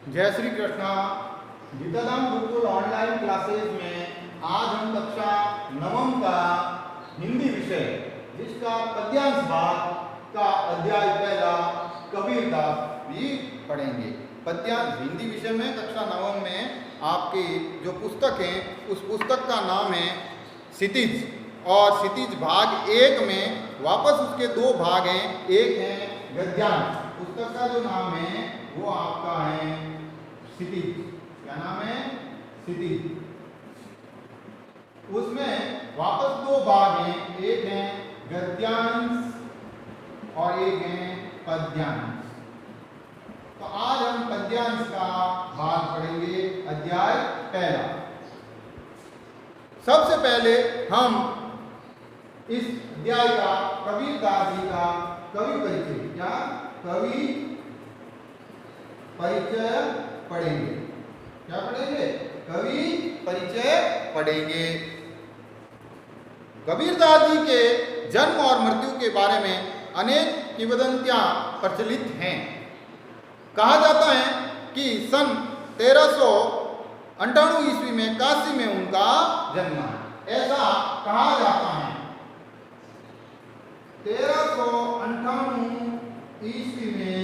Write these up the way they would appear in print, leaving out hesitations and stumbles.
जय Shri Krishna. गीताधाम Gurukul online classes में आज हम कक्षा नवम का हिंदी विषय जिसका पद्यांश भाग का अध्याय पहला कबीरदास भी पढ़ेंगे। पद्यांश हिंदी विषय में कक्षा नवम में आपकी जो पुस्तक है उस पुस्तक का नाम है क्षितिज, और क्षितिज भाग एक में वापस उसके दो भाग हैं। एक है गद्यांश, पुस्तक का जो नाम है वो आपका है क्षितिज। क्या नाम है? क्षितिज। उसमें वापस दो भाग हैं, एक है गद्यांश और एक है पद्यांश। तो आज हम पद्यांश का भाग पढ़ेंगे, अध्याय पहला। सबसे पहले हम इस अध्याय का कबीरदास जी का कवि परिचय, क्या कवि परिचय पढ़ेंगे। क्या पढ़ेंगे? कवि परिचय पढ़ेंगे। कबीरदास जी के जन्म और मृत्यु के बारे में अनेक किंवदंतियां प्रचलित हैं। कहा जाता है कि सन 1398 ईस्वी में काशी में उनका जन्म है, ऐसा कहा जाता है। 1398 ईस्वी में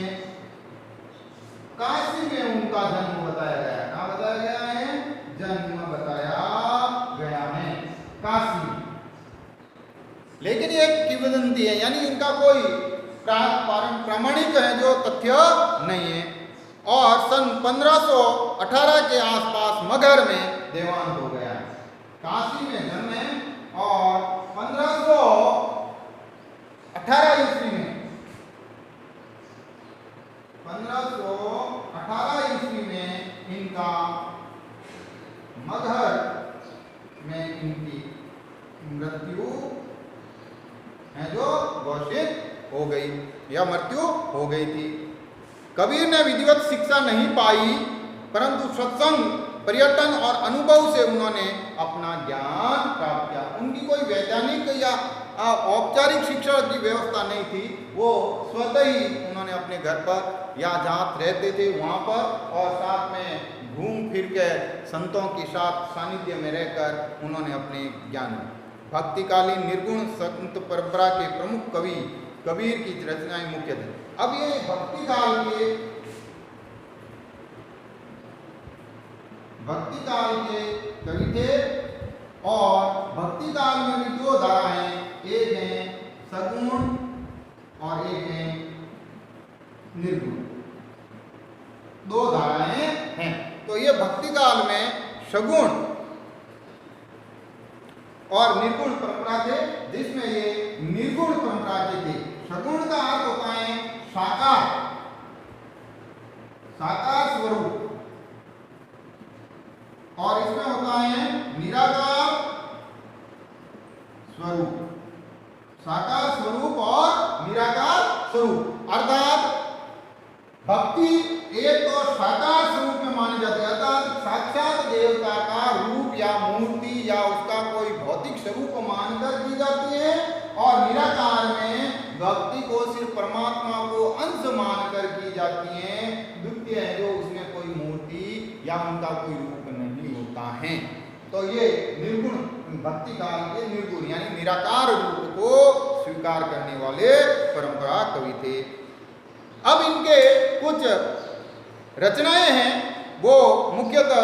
काशी में उनका जन्म बताया गया है। कहाँ बताया गया है? जन्म बताया गया है काशी में। लेकिन ये किंवदंती है, यानी इनका कोई प्रामाणिक है जो तथ्य नहीं है। और सन 1518 के आसपास मगहर में देहांत हो गया है। काशी में जन्म है और 1518 ईस्वी में 1518 ईस्वी में इनका मगहर में इनकी मृत्यु है जो घोषित हो गई या मृत्यु हो गई थी। कबीर ने विधिवत शिक्षा नहीं पाई, परंतु सत्संग, पर्यटन और अनुभव से उन्होंने अपना ज्ञान प्राप्त किया। उनकी कोई वैज्ञानिक या औपचारिक शिक्षा की व्यवस्था नहीं थी। वो स्वतः ही उन्होंने अपने घर पर या जहाँ रहते थे वहाँ पर और साथ में घूम फिर के संतों के साथ सानिध्य में रहकर उन्होंने अपने ज्ञान। भक्तिकालीन निर्गुण संत परंपरा के प्रमुख कवि कबीर की रचनाएं मुख्य थे। अब ये भक्तिकाल के कवि थे और भक्तिकाल में भी दो धाराएं, एक है सगुण और एक है निर्गुण, दो धाराएं हैं। तो ये भक्तिकाल में सगुण और निर्गुण परंपरा थे, जिसमें ये निर्गुण परंपरा के थे। सगुण का अर्थ होता है साकार, साकार स्वरूप, और इसमें होता है निराकार स्वरूप, साकार स्वरूप और निराकार स्वरूप। अर्थात भक्ति एक तो साकार स्वरूप में मानी जाती है, अर्थात साक्षात देवता का रूप या मूर्ति या उसका कोई भौतिक स्वरूप मानकर की जाती है, और निराकार में भक्ति को सिर्फ परमात्मा को अंश मानकर की जाती है। द्वितीय है जो उसमें कोई मूर्ति या उनका कोई रूप नहीं होता है। तो ये निर्गुण भक्ति काल के निर्गुण यानी निराकार रूप को स्वीकार करने वाले परंपरा कवि थे। अब इनके कुछ रचनाएं हैं, वो मुख्यतः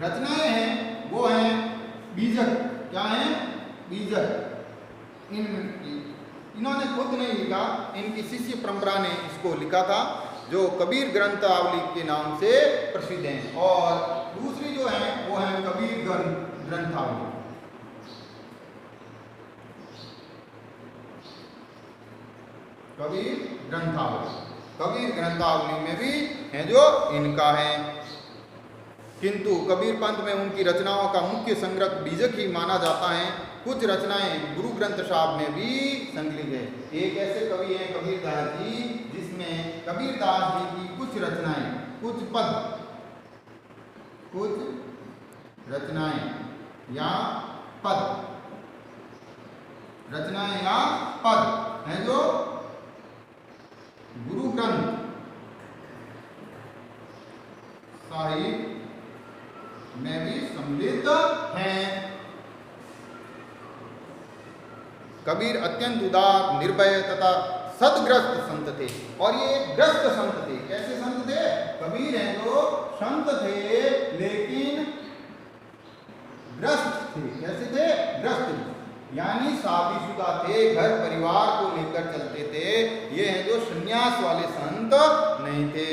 रचनाएं हैं वो हैं बीजक। क्या है? बीजक। इन्होंने खुद नहीं लिखा, इनकी शिष्य परंपरा ने इसको लिखा था, जो कबीर ग्रंथावली के नाम से प्रसिद्ध हैं। और दूसरी जो है वो है कबीर ग्रंथावली। कबीर ग्रंथावली में भी है जो इनका है। किंतु कबीर पंथ में उनकी रचनाओं का मुख्य संग्रह बीजक ही माना जाता है। कुछ रचनाएं गुरु ग्रंथ साहब में भी संकलित है। एक ऐसे कवि हैं कबीरदास जी, जिसमें कबीरदास जी की कुछ रचनाएं, कुछ रचनाएं या पद हैं जो कबीर अत्यंत उदार, निर्भय तथा सदग्रस्त संत थे। और ये ग्रस्त संत थे। कैसे संत थे? कबीर हैं जो संत थे लेकिन ग्रस्त थे। कैसे थे? ग्रस्त, यानी शादीशुदा थे, घर परिवार को लेकर चलते थे। ये हैं जो संन्यास वाले संत नहीं थे।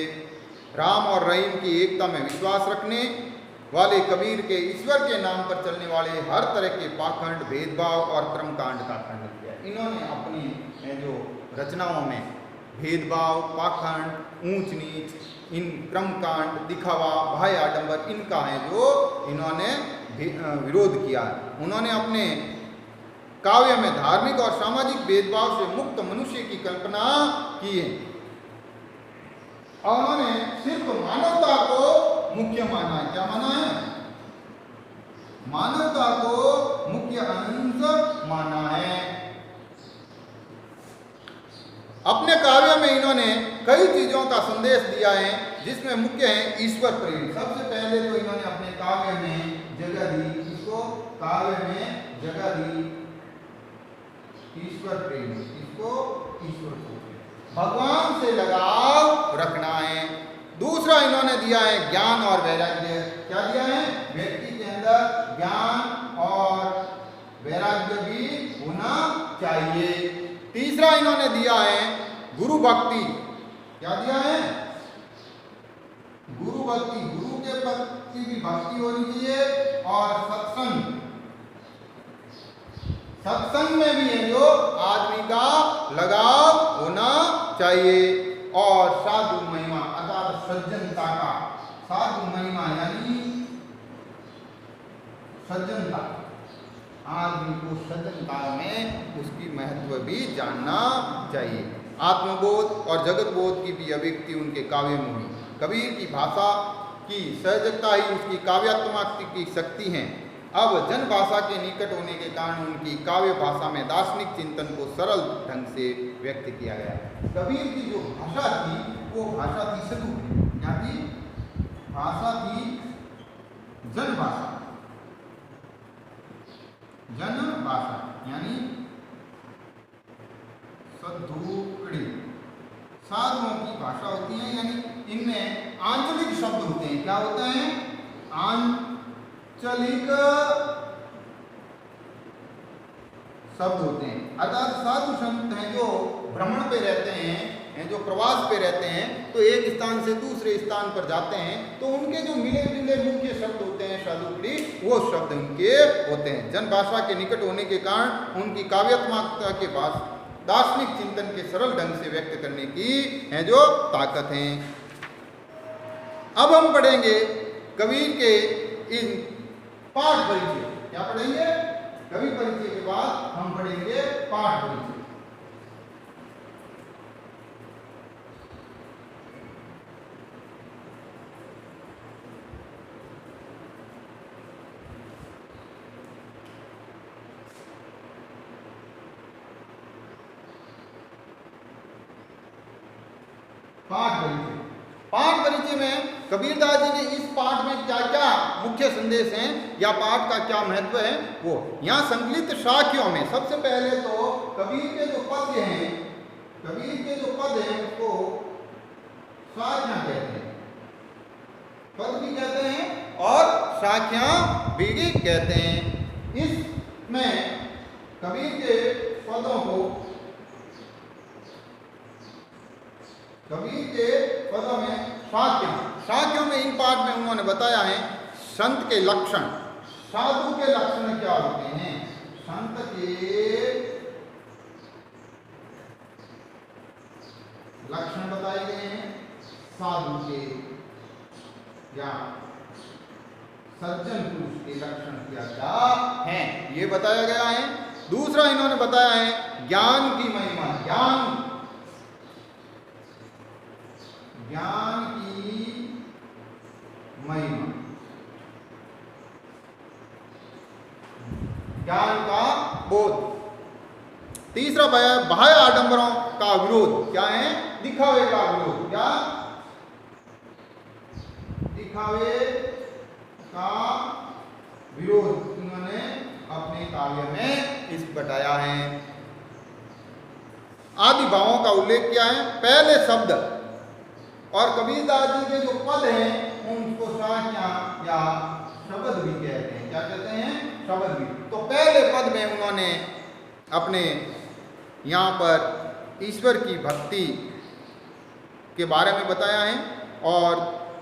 राम और रहीम की एकता में विश्वास रखने वाले कबीर के ईश्वर के नाम पर चलने वाले हर तरह के पाखंड, भेदभाव और कर्मकांड का खंडन किया। इन्होंने अपनी जो रचनाओं में भेदभाव, पाखंड, ऊंच नीच, इन कर्मकांड, दिखावा, बाह्य आडंबर, इनका है जो इन्होंने विरोध किया। उन्होंने अपने काव्य में धार्मिक और सामाजिक भेदभाव से मुक्त मनुष्य की कल्पना की है। और उन्होंने सिर्फ मानवता को मुख्य माना है। क्या माना है? मानवता को मुख्य अंश माना है। अपने काव्य में इन्होंने कई चीजों का संदेश दिया है, जिसमें मुख्य है ईश्वर प्रेम। सबसे पहले तो इन्होंने अपने काव्य में जगह दी, इसको काव्य में जगह दी ईश्वर प्रेम। इसको ईश्वर को भगवान से लगाव रखना है। दूसरा इन्होंने दिया है ज्ञान और वैराग्य। क्या दिया है? व्यक्ति के अंदर ज्ञान और वैराग्य भी होना चाहिए। तीसरा इन्होंने दिया है गुरु भक्ति। क्या दिया है? गुरु भक्ति। गुरु के प्रति भी भक्ति होनी चाहिए। और सत्संग, सत्संग में भी है जो आदमी का लगाव होना चाहिए। और साधु महिमा अर्थात सज्जनता का, साधु महिमा यानी सज्जनता, आदमी को सज्जनता में उसकी महत्व भी जानना चाहिए। आत्मबोध और जगत बोध की भी अभिव्यक्ति उनके काव्य में हुई। कबीर की भाषा की सहजता ही उसकी काव्यात्मक की शक्ति है। अब जन भाषा के निकट होने के कारण उनकी काव्य भाषा में दार्शनिक चिंतन को सरल ढंग से व्यक्त किया गया। कबीर की जो भाषा थी वो भाषा थी सदुप। क्या थी? भाषा थी जन भाषा। जन भाषा यानी सदुकड़ी, साधुओं की भाषा होती है, यानी इनमें आंचलिक शब्द होते हैं। क्या होते हैं? आंचलिक शब्द होते हैं। अर्थात साधु संत हैं जो भ्रमण पे रहते हैं, जो प्रवास पे रहते हैं, तो एक स्थान से दूसरे स्थान पर जाते हैं, तो उनके जो मिले जुले मुख्य शब्द होते हैं साधुकड़ी, वो शब्द उनके होते हैं। जन भाषा के निकट होने के कारण उनकी काव्यात्मकता के पास दार्शनिक चिंतन के सरल ढंग से व्यक्त करने की है जो ताकत है। अब हम पढ़ेंगे कबीर के इन पाठ परिचय। क्या पढ़ेंगे? कवि परिचय के बाद हम पढ़ेंगे पाठ परिचय। पाठ परिचय। पाठ परिचय में कबीरदास जी के इस पाठ में क्या क्या मुख्य संदेश हैं या पाठ का क्या महत्व है वो यहाँ संकलित शाखियों में। सबसे पहले तो कबीर के जो पद्य हैं, कबीर के जो पद हैं उसको शाखियां कहते हैं। पद भी कहते हैं और शाखियां भी कहते हैं। इसमें कबीर के पदों को, कबीर के पदों में शाक्यों में इन पाठ में उन्होंने बताया है संत के लक्षण, साधु के लक्षण क्या होते हैं। संत के लक्षण बताए गए हैं, साधु के या सज्जन पुरुष के लक्षण क्या क्या हैं ये बताया गया है। दूसरा इन्होंने बताया है ज्ञान की महिमा। ज्ञान की महिमा, ज्ञान का बोध। तीसरा बाह्य आडंबरों का विरोध। क्या है? दिखावे का विरोध। क्या? दिखावे का विरोध इन्होंने अपने काव्य में इस बताया है। आदि भावों का उल्लेख किया है। पहले शब्द और कबीरदास जी के जो पद हैं उनको साखियां या शब्द भी कहते हैं। क्या कहते हैं? शब्द भी। तो पहले पद में उन्होंने अपने यहाँ पर ईश्वर की भक्ति के बारे में बताया है और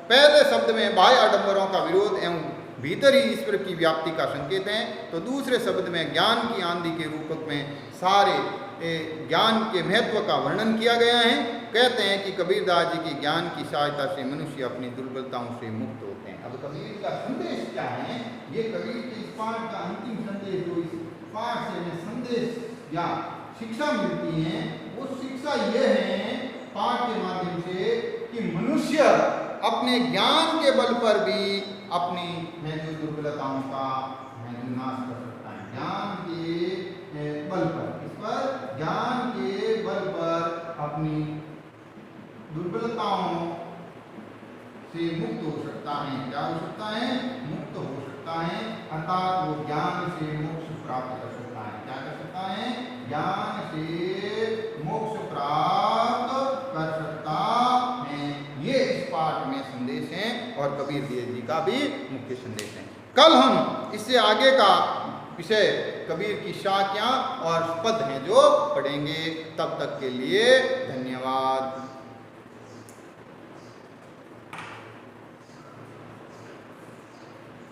पहले शब्द में बाह्य आडंबरों का विरोध एवं भीतर ही ईश्वर की व्याप्ति का संकेत है। तो दूसरे शब्द में ज्ञान की आंधी के रूपक में सारे ज्ञान के महत्व का वर्णन किया गया है। कहते हैं कि कबीरदास जी की ज्ञान की सहायता से मनुष्य अपनी दुर्बलताओं से मुक्त होते हैं। अब कबीर का संदेश क्या है? ये कबीर के इस पाठ का अंतिम संदेश, जो इस पाठ से हमें संदेश या शिक्षा मिलती है, वो शिक्षा ये है पाठ के माध्यम से कि मनुष्य अपने ज्ञान के बल पर भी अपनी जो दुर्बलताओं का नाश कर सकता है। ज्ञान के बल पर, इस पर ज्ञान के बल पर अपनी दुर्बलताओं से मुक्त हो सकता है। क्या हो सकता है? मुक्त हो सकता है, अर्थात वो ज्ञान से मोक्ष प्राप्त कर सकता है। क्या कर सकता है? ज्ञान से मोक्ष प्राप्त कर सकता है। ये इस पाठ में संदेश है और कबीर जी का भी मुख्य संदेश है। कल हम इससे आगे का विषय कबीर की शाखियां और पद हैं जो पढ़ेंगे। तब तक के लिए धन्यवाद।